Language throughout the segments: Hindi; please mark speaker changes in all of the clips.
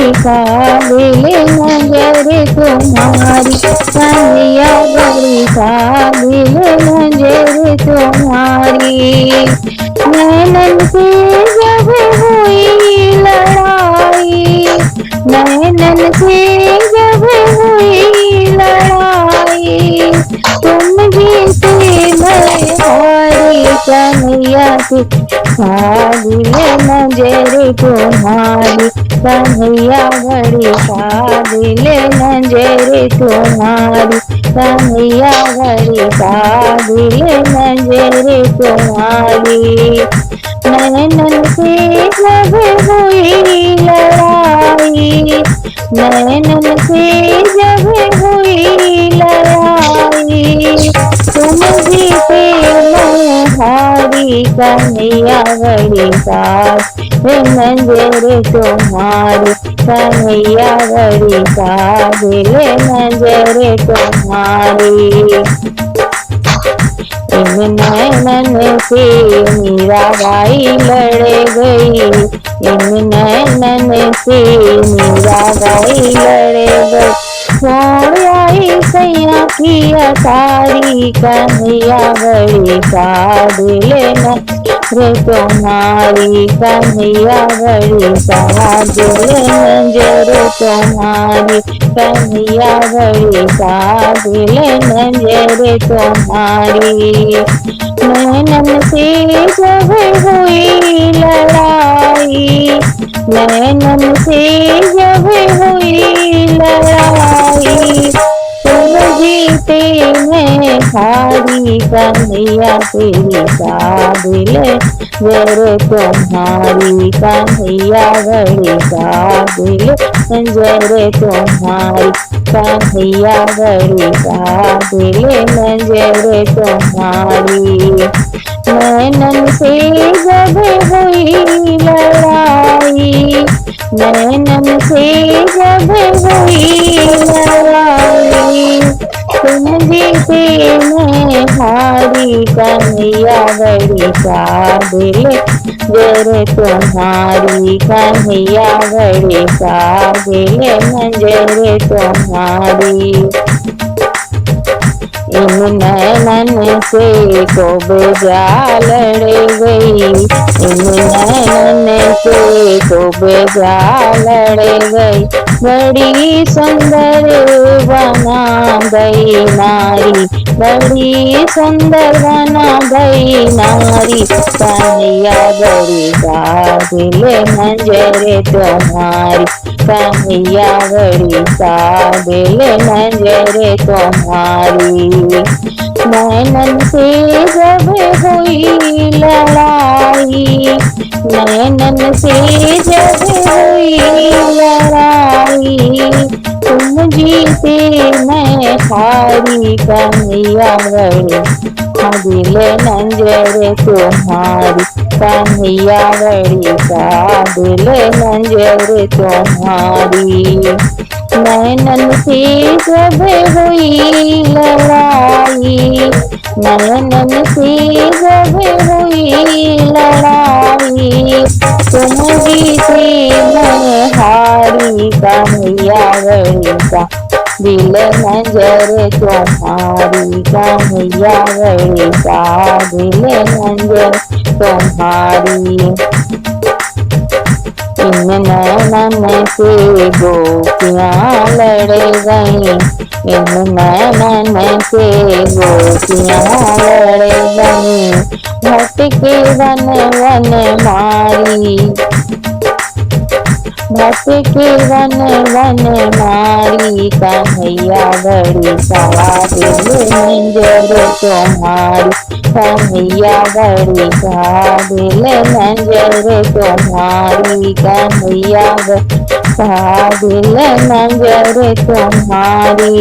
Speaker 1: बड़ी काबिल नजर तुम्हारी, कन्हैया बड़ी काबिल नजर तुम्हारी। नैनन से जब हुई लड़ाई, नैनन से जब हुई लड़ाई, तुम जीते मैं हारी, कन्हैया की काबिल नजर तुम्हारी, कन्हैया बड़ी काबिल नजर तुम्हारी, कन्हैया बड़ी काबिल नजर तुम्हारी। नैनन से जब हुई लड़ाई, नैनन से जब हुई लड़ाई, तुम जीते मैं हारी, कन्हैया बड़ी काबिल नजर तुम्हारी, कन्हैया बड़ी काबिल नजर तुम्हारी। इन नैनन से मीराबाई लड़ गई, इन नैनन से मीराबाई लड़ गई, छोड़ आई सैया की अटारी, कन्हैया बड़ी काबिल नजर तुम्हारी, कन्हैया बड़ी काबिल नजर तुम्हारी, कन्हैया बड़ी काबिल नजर तुम्हारी। नैनन से जब हुई लड़ाई, नैनन से जब हुई लड़ाई, तुम जीते मैं हारी, कन्हैया तेरी काबिल नजर तुम्हारी, कन्हैया बड़ी काबिल नजर तुम्हारी, कन्हैया बड़ी काबिल नजर तुम्हारी। नैनन से जब हुई लड़ाई, नैनन से जब हुई लड़ाई, तुम जीते मैं हारी, कन्हैया बड़ी काबिल नजर तुम्हारी, कन्हैया बड़ी काबिल नजर तुम्हारी। इन नैनन से को बेजा लड़ गई, इन नैनन से को बेजा लड़ गई, बड़ी सुंदर बना गई नारी, बड़ी सुंदर बना गई नारी, कन्हैया बड़ी काबिल नजर तुम्हारी, कन्हैया बड़ी काबिल नजर तुम्हारी। नैनन से जब हुई लड़ाई, नैनन से जब हुई लड़ाई, तुम जीते मैं हारी, कन्हैया बड़ी काबिल नजर तुम्हारी, कन्हैया बड़ी काबिल नजर तुम्हारी। नैनन से जब हुई लड़ाई, नैनन से जब हुई लड़ाई, तुम जीते मैं हारी, कन्हैया बड़ी काबिल नजर तुम्हारी, कन्हैया बड़ी काबिल नजर तुम्हारी। इन नैनन से गोपियाँ लड़ गई, इन नैनन से गोपियाँ लड़ गई, भटके वन वन मारी, भटके वन वन मारी, कन्हैया बड़ी काबिल नजर तुम्हारी, कन्हैया बड़ी काबिल नजर तुम्हारी, कन्हैया काबिल नजर तुम्हारी।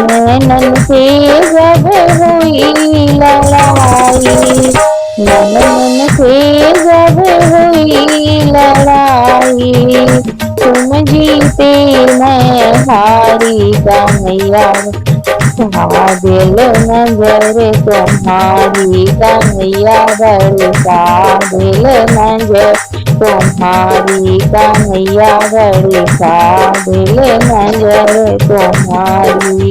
Speaker 1: नैनन से जब हुई लड़ाई, नैनन से जब हुई लड़ाई, तुम जीते मैं हारी, कन्हैया काबिल नजर तुम्हारी, कन्हैया बड़ी काबिल नजर तुम्हारी कन्हैया बड़ी काबिल नजर तुम्हारी।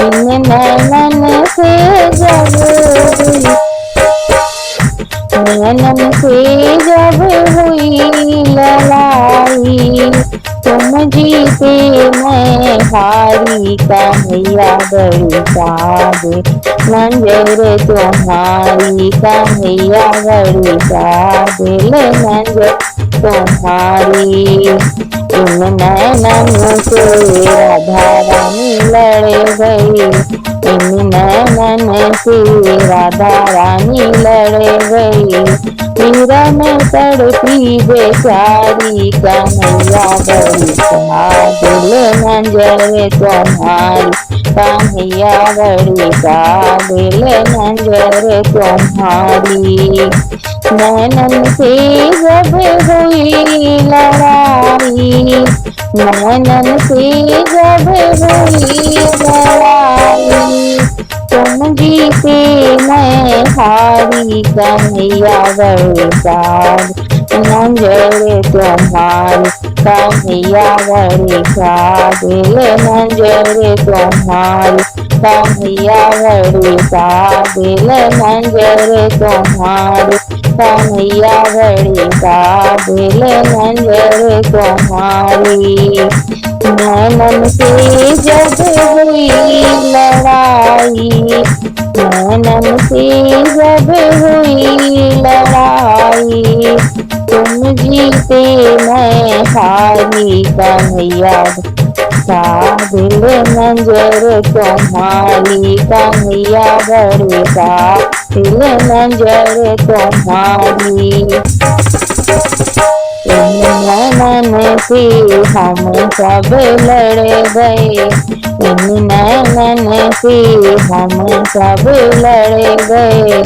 Speaker 1: इन नैनन से जब हुई, नैनन से जब हुई लड़ाई, तुम जीते मैं हारी कन्हैया बड़ी काबिल नजर तुम्हारी। कन्हैया बड़ी काबिल नजर तुम्हारी। इन नैनन से राधा रानी लड़ गई, इन नैनन से राधा रानी लड़ गई। मीरा में तड़पी बेचारी कन्हैया बड़ी काबिल नजर तुम्हारी। कन्हैया बड़ी काबिल नजर तुम्हारी। नैनन से जब हुई लड़ाई, नैनन से जब हुई लड़ाई, तुम जीते मैं हारी कन्हैया बड़ी काबिल नजर तुम्हारी। कन्हैया बड़ी काबिल नजर तुम्हारी। कन्हैया बड़ी काबिल नजर तुम्हारी। कन्हैया बड़ी काबिल नजर तुम्हारी। नैनन से जब हुई लड़ाई, नैनन से जब हुई लड़ाई, तुम जीते मैं हारी कन्हैया काबिल नजर तुम्हारी। कन्हैया बड़ी काबिल नजर तुम्हारी। नैनन से हम सब लड़ गए, इन नैनन से हम सब लड़ गए।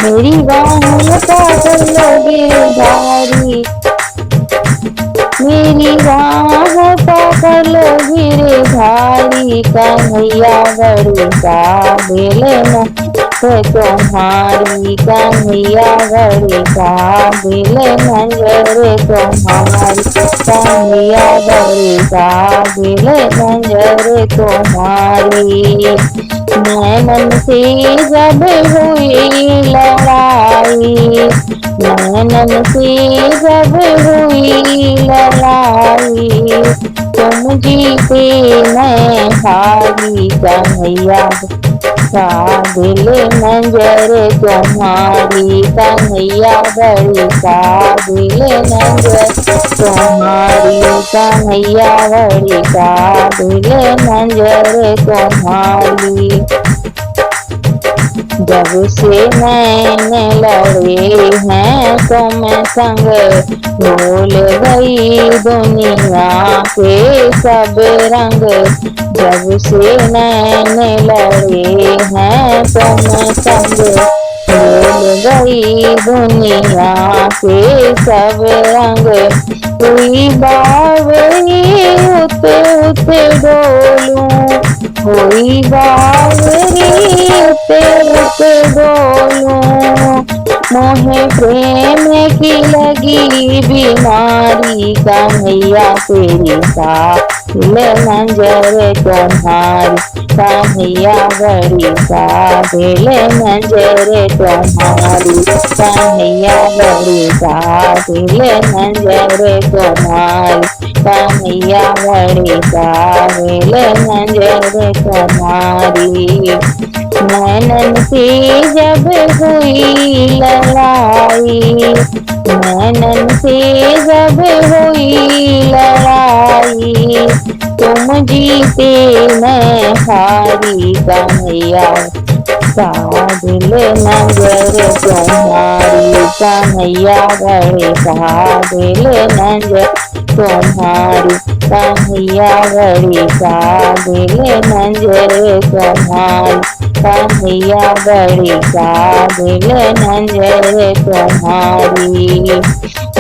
Speaker 1: मेरी बाहों का लगे भारी, मेरी बाहों का लगे भारी। कन्हैया बड़ी काबिल नजर तुम्हारी। कन्हैया बड़ी काबिल नजर तुम्हारी। कन्हैया बड़ी काबिल नजर तुम्हारी। नैनन से जब हुई लड़ाई, नैनन से जब हुई लड़ाई, तुम जीते मैं हारी कन्हैया काबिल नजर तुम्हारी। कन्हैया बड़ी काबिल नजर तुम्हारी। कन्हैया बड़ी काबिल नजर तुम्हारी। जब से मैंने लड़े हैं तुम संग, भूल गई दुनिया के सब रंग। जब से मैंने लड़े हैं तुम संग, भूल गई दुनिया के सब रंग। हुई बावरी उत उत डोलूं, हुई बावरी उत उत डोलूं। मोहे प्रेम की लगी बीमारी, कन्हैया तेरी काबिल नजर तुम्हारी। कन्हैया बड़ी काबिल नजर तुम्हारी। कन्हैया बड़ी काबिल नजर तुम्हारी। कन्हैया बड़ी काबिल नजर तुम्हारी। नैनन से जब हुई लड़ाई, नैनन से जब हुई लड़ाई, तुम जीते मैं हारी कन्हैया काबिल नजर तुम्हारी। कन्हैया बड़ी काबिल नजर तुम्हारी। कन्हैया बड़ी काबिल नजर तुम्हारी। कन्हैया बड़ी काबिल नजर तुम्हारी।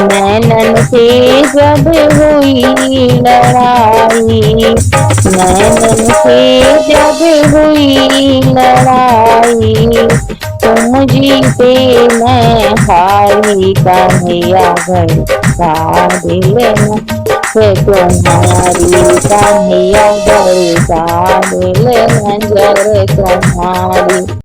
Speaker 1: नैनन से जब हुई लड़ाई, नैनन से जब हुई लड़ाई, तुम जीते मैं हारी कन्हैया घर का दिल में है तुम्हारी कन्हैया घर का दिल नजर तुम्हारी।